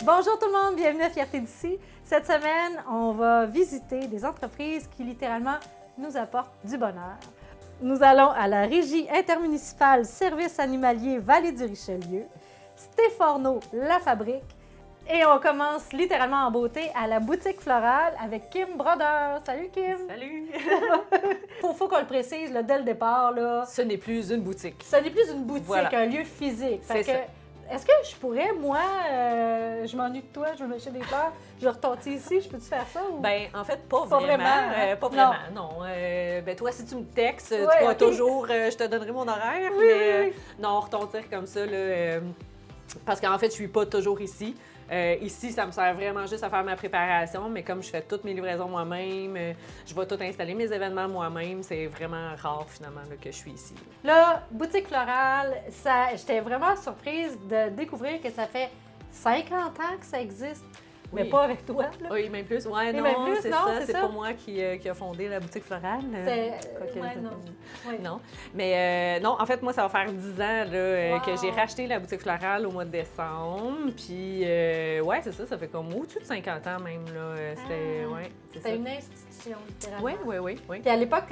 Bonjour tout le monde, bienvenue à Fierté d'ici. Cette semaine, on va visiter des entreprises qui littéralement nous apportent du bonheur. Nous allons à la Régie intermunicipale Services animaliers Vallée du Richelieu, Stéphorno La Fabrique, et on commence littéralement en beauté à la boutique florale avec Kim Brodeur. Salut Kim! Salut! Faut qu'on le précise là, dès le départ. Là, Ce n'est plus une boutique. ce n'est plus une boutique, Voilà. un lieu physique. C'est ça. Est-ce que je pourrais, moi, je m'ennuie de toi, je veux m'acheter des fleurs, je veux retortiller ici, je peux-tu faire ça? Ou... Ben, en fait, pas Pas vraiment. vraiment, Pas vraiment, non. Ben, toi, si tu me textes, tu Ouais, vas ok. toujours, je te donnerai mon horaire. Oui, mais oui. non, retentir comme ça, là, parce qu'en fait, je suis pas toujours ici. Ici, ça me sert vraiment juste à faire ma préparation, mais comme je fais toutes mes livraisons moi-même, je vais tout installer mes événements moi-même, c'est vraiment rare finalement là, que je suis ici. Là, boutique florale, j'étais vraiment surprise de découvrir que ça fait 50 ans que ça existe, mais Oui. pas avec toi. Là. Oui, même plus. Ouais, Et non, même plus, c'est non, ça. c'est C'est ça. pas moi qui a fondé la boutique florale. Quoique, Ouais, non. Oui. Non. Mais non, en fait, moi, ça va faire 10 ans là, Wow. que j'ai racheté la boutique florale au mois de décembre. Puis, ouais, c'est ça, ça fait comme au-dessus de 50 ans même. Là. C'était, Ah. ouais, c'est ça. C'était une institution, littéralement. Oui. Puis à l'époque,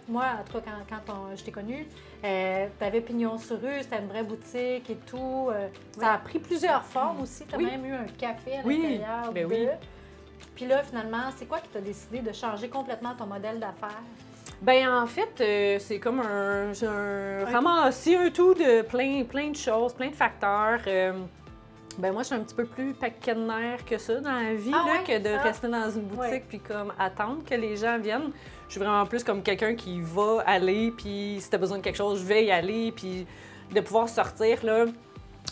moi, en tout cas, quand je t'ai connue, tu avais pignon sur rue, c'était une vraie boutique et tout. Ça a pris plusieurs formes aussi. Tu as Oui. même eu un café à Oui, l'intérieur. ben oui. Puis là, finalement, c'est quoi qui t'a décidé de changer complètement ton modèle d'affaires? Ben en fait, c'est comme un ramassis, un tout de plein de choses, plein de facteurs. Ben moi, je suis un petit peu plus paquet de nerfs que ça dans la vie, Ah là, ouais? que de Ah. rester dans une boutique Ouais. puis comme attendre que les gens viennent. Je suis vraiment plus comme quelqu'un qui va aller, puis si t'as besoin de quelque chose, je vais y aller, puis de pouvoir sortir, là.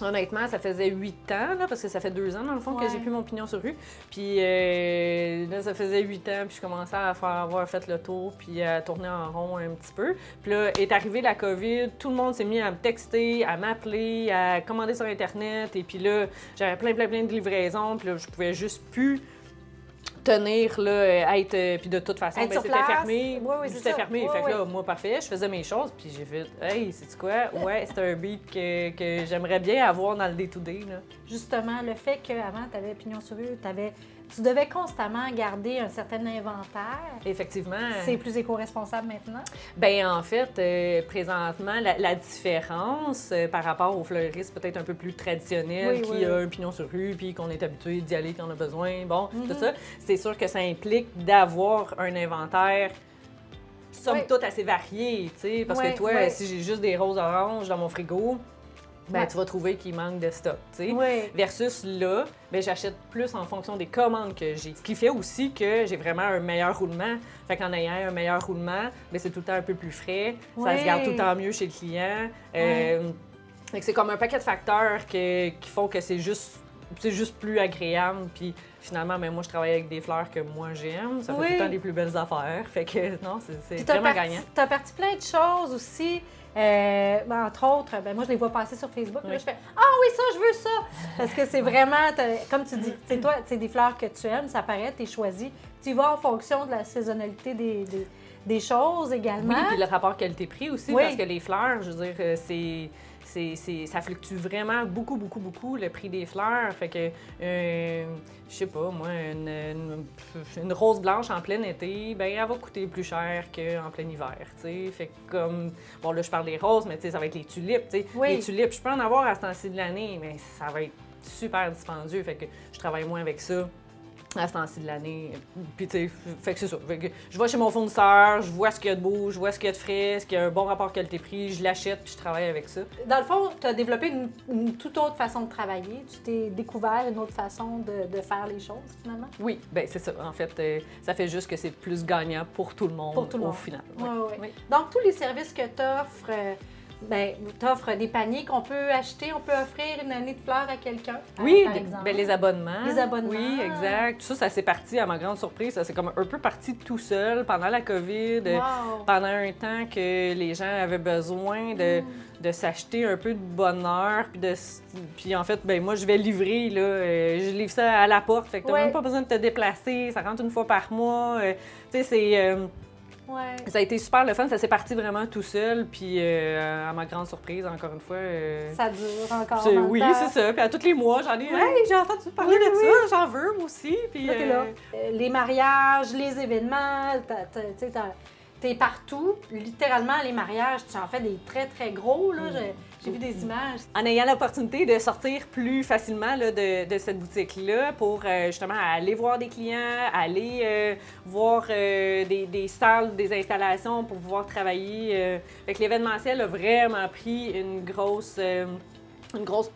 Honnêtement, ça faisait 8 ans, là, parce que ça fait 2 ans, dans le fond, Ouais. que j'ai plus mon pignon sur rue. Puis là, ça faisait 8 ans, puis je commençais à avoir fait le tour, puis à tourner en rond un petit peu. Puis là, est arrivée la COVID, tout le monde s'est mis à me texter, à m'appeler, à commander sur Internet. Et puis là, j'avais plein de livraisons, puis là, je pouvais juste plus tenir, là, être... puis de toute façon, Être ben, sur c'était place. fermé. Oui, oui, c'est C'était ça. fermé. Oui, fait que oui. là, moi, parfait, je faisais mes choses, puis j'ai fait « Hey, sais-tu quoi? Ouais, c'est un beat que j'aimerais bien avoir dans le day-to-day, là. » Justement, le fait qu'avant, tu avais pignon sur rue, tu devais constamment garder un certain inventaire. Effectivement. C'est plus éco-responsable maintenant? Ben en fait, présentement, la différence par rapport aux fleuristes peut-être un peu plus traditionnels Oui, qui oui, a oui. un pignon sur rue puis qu'on est habitué d'y aller quand on a besoin, bon, tout Mhm. ça, c'est sûr que ça implique d'avoir un inventaire somme Oui. toute assez varié, tu sais, parce Oui, que toi, oui. si j'ai juste des roses oranges dans mon frigo, ben Ouais. tu vas trouver qu'il manque de stock, tu sais. Oui. Versus là, ben, j'achète plus en fonction des commandes que j'ai. Ce qui fait aussi que j'ai vraiment un meilleur roulement. Fait qu'en ayant un meilleur roulement, ben, c'est tout le temps un peu plus frais. Ça Oui. se garde tout le temps mieux chez le client. Fait que c'est comme un paquet de facteurs qui font que c'est juste plus agréable. Puis finalement, ben, moi, je travaille avec des fleurs que moi j'aime. Ça fait Oui. tout le temps les plus belles affaires. Fait que non, c'est Puis t'as vraiment parti- gagnant. T'as parti plein de choses aussi. Entre autres, ben moi, je les vois passer sur Facebook. Là, Oui. je fais « Ah oui, ça, je veux ça! » Parce que c'est vraiment, comme tu dis, c'est toi, c'est des fleurs que tu aimes, ça paraît, tu es choisi. Tu y vas en fonction de la saisonnalité des choses également. Oui, puis le rapport qualité-prix aussi, Oui. parce que les fleurs, je veux dire, ça fluctue vraiment beaucoup, le prix des fleurs. Fait que, je sais pas, moi, une rose blanche en plein été, ben elle va coûter plus cher qu'en plein hiver, tu sais. Fait que comme, bon là, je parle des roses, mais tu sais, ça va être les tulipes, tu sais. Oui. Les tulipes, je peux en avoir à ce temps-ci de l'année, mais ça va être super dispendieux. Fait que je travaille moins avec ça à ce temps-ci de l'année. Puis, tu sais, fait que c'est ça. Fait que je vais chez mon fournisseur, je vois ce qu'il y a de beau, je vois ce qu'il y a de frais, ce qu'il y a un bon rapport qualité-prix, je l'achète puis je travaille avec ça. Dans le fond, tu as développé une toute autre façon de travailler. Tu t'es découvert une autre façon de faire les choses, finalement. Oui, ben c'est ça. En fait, ça fait juste que c'est plus gagnant pour tout le monde, Pour tout le au monde. final. Oui, Ouais. oui. Oui. Donc, tous les services que tu offres, t'offres des paniers qu'on peut acheter. On peut offrir une année de fleurs à quelqu'un, Oui, par exemple. ben, les abonnements. Les abonnements. Oui, exact. Ça s'est parti, à ma grande surprise, ça s'est comme un peu parti tout seul pendant la COVID, Wow. pendant un temps que les gens avaient besoin de s'acheter un peu de bonheur. Puis en fait, ben moi, je vais livrer, là, je livre ça à la porte. Fait que t'as Ouais. même pas besoin de te déplacer, ça rentre une fois par mois. Tu sais, c'est... Ouais. Ça a été super le fun, ça s'est parti vraiment tout seul, puis à ma grande surprise, encore une fois... Ça dure encore dans le oui, temps. c'est ça. Puis à tous les mois, j'en ai... Hey, j'ai entendu parler de ça, j'en veux, moi aussi. Puis, Là, t'es là. Les mariages, les événements, t'es partout. Littéralement, les mariages, tu en fais des très, très gros. Là. J'ai vu des images. En ayant l'opportunité de sortir plus facilement là, de cette boutique-là pour justement aller voir des clients, aller voir des salles, des installations pour pouvoir travailler. Fait que l'événementiel a vraiment pris une grosse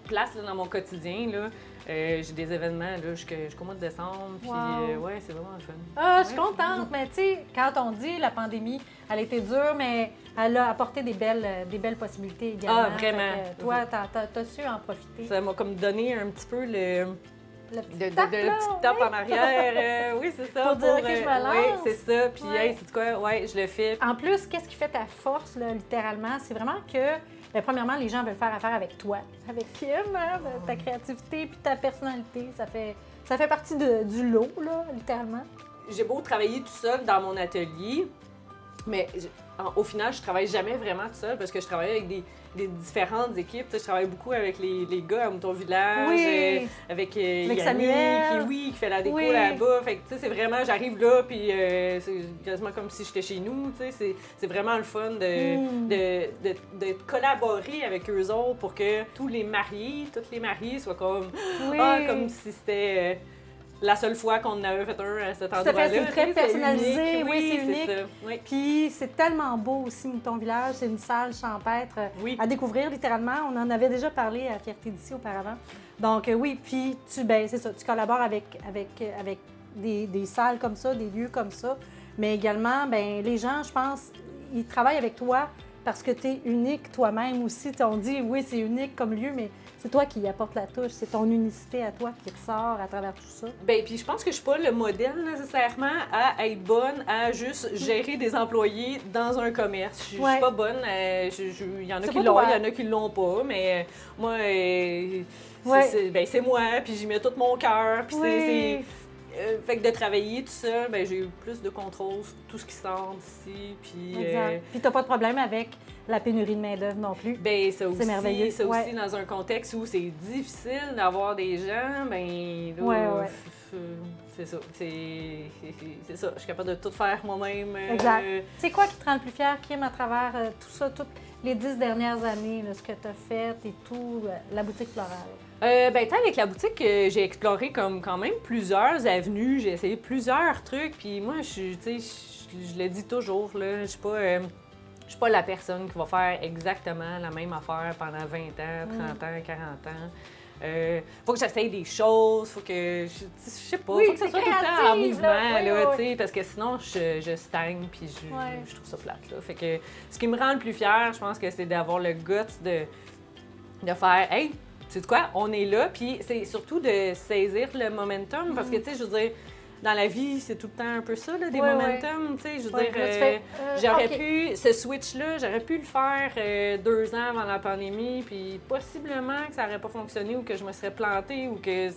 place là, dans mon quotidien. Là. J'ai des événements là, jusqu'au mois de décembre, puis ouais, c'est vraiment le fun. Ah, je suis contente, mais tu sais, quand on dit la pandémie, elle a été dure, mais elle a apporté des belles possibilités également. Ah, vraiment. Fait que toi, t'as su en profiter. Ça m'a comme donné un petit peu le petit top en arrière. Oui, c'est ça. Pour dire que je me lance. Oui, c'est ça. Puis, hey, c'est quoi? Ouais, je le fais. En plus, qu'est-ce qui fait ta force, là, littéralement? C'est vraiment que, bien, premièrement, les gens veulent faire affaire avec toi, avec Kim, hein, ta créativité puis ta personnalité. Ça fait partie du lot, là, littéralement. J'ai beau travailler tout seul dans mon atelier, mais au final, je travaille jamais vraiment tout seul parce que je travaille avec des différentes équipes. Tu sais, je travaille beaucoup avec les gars à Mouton Village, Oui. avec Avec Yannick, Samuel. qui fait la déco Oui. là-bas. Fait que, tu sais, c'est vraiment, j'arrive là, puis c'est quasiment comme si j'étais chez nous. Tu sais, c'est vraiment le fun de collaborer avec eux autres pour que toutes les mariées soient comme, Oui. comme si c'était... la seule fois qu'on en avait fait un à cet Tout à endroit-là. fait, c'est très personnalisé, unique. oui, c'est unique. ça. Oui. Puis c'est tellement beau aussi, Mouton Village. C'est une salle champêtre Oui. à découvrir littéralement. On en avait déjà parlé à Fierté d'ici auparavant. Donc oui, puis c'est ça, tu collabores avec des salles comme ça, des lieux comme ça. Mais également, ben les gens, je pense, ils travaillent avec toi parce que tu es unique toi-même aussi. On dit, oui, c'est unique comme lieu, mais c'est toi qui y apporte la touche. C'est ton unicité à toi qui ressort à travers tout ça. Bien, puis je pense que je suis pas le modèle nécessairement à être bonne à juste gérer des employés dans un commerce. Je suis pas bonne. Il y en a qui l'ont, il y en a qui l'ont pas, mais moi, c'est moi, puis j'y mets tout mon cœur, puis fait que de travailler tout seul, ben j'ai eu plus de contrôle sur tout ce qui sort d'ici. Puis, puis t'as pas de problème avec la pénurie de main-d'œuvre non plus. Ben ça aussi, c'est merveilleux. Ça aussi, dans un contexte où c'est difficile d'avoir des gens, ben c'est ça. C'est ça. Je suis capable de tout faire moi-même. Exact. C'est quoi qui te rend le plus fier, Kim, à travers tout ça, toutes les 10 dernières années, là, ce que tu as fait et tout, la boutique florale? Ben, avec la boutique, j'ai exploré comme quand même plusieurs avenues, j'ai essayé plusieurs trucs, puis moi, je le dis toujours, là, je suis pas la personne qui va faire exactement la même affaire pendant 20 ans, 30 ans, 40 ans. Faut que j'essaye des choses, faut que, je sais pas, faut que ça soit tout le temps en mouvement, tu sais, parce que sinon, je stagne, puis je trouve ça plate, là. Fait que ce qui me rend le plus fière, je pense que c'est d'avoir le guts de faire « Hey, tu sais quoi, on est là », puis c'est surtout de saisir le momentum, parce que, tu sais, je veux dire, dans la vie, c'est tout le temps un peu ça, là, des momentum, tu sais, je veux dire, j'aurais pu, ce switch-là, j'aurais pu le faire 2 ans avant la pandémie, puis possiblement que ça n'aurait pas fonctionné ou que je me serais plantée ou que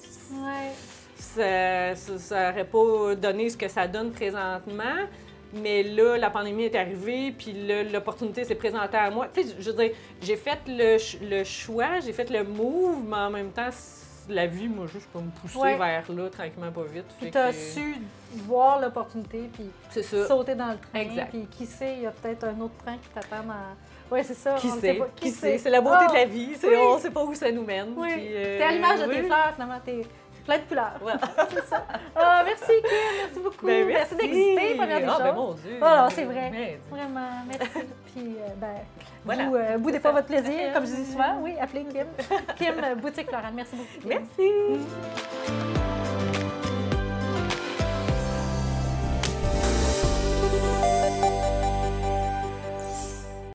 ça n'aurait pas donné ce que ça donne présentement. Mais là, la pandémie est arrivée, puis là, l'opportunité s'est présentée à moi. Tu sais, je veux dire, j'ai fait le choix, j'ai fait le move, mais en même temps, la vie m'a juste comme poussé vers là, tranquillement, pas vite. Puis tu as su voir l'opportunité, puis sauter dans le train. Exact. Puis qui sait, il y a peut-être un autre train qui t'attend dans... Oui, c'est ça. Qui sait? C'est la beauté de la vie. On ne sait pas où ça nous mène. Oui. Puis, t'es à l'image de tes fleurs, finalement. T'es plein de couleurs. Voilà. C'est ça. Oh, merci, Kim. Merci beaucoup. Ben, merci d'exister, première des choses. Ben, mon Dieu. Oh, c'est vrai. Vraiment, merci. Puis, voilà. boudez pas votre plaisir, comme je dis souvent. Oui, appelez Kim. Kim, Boutique Florale. Merci beaucoup. Merci.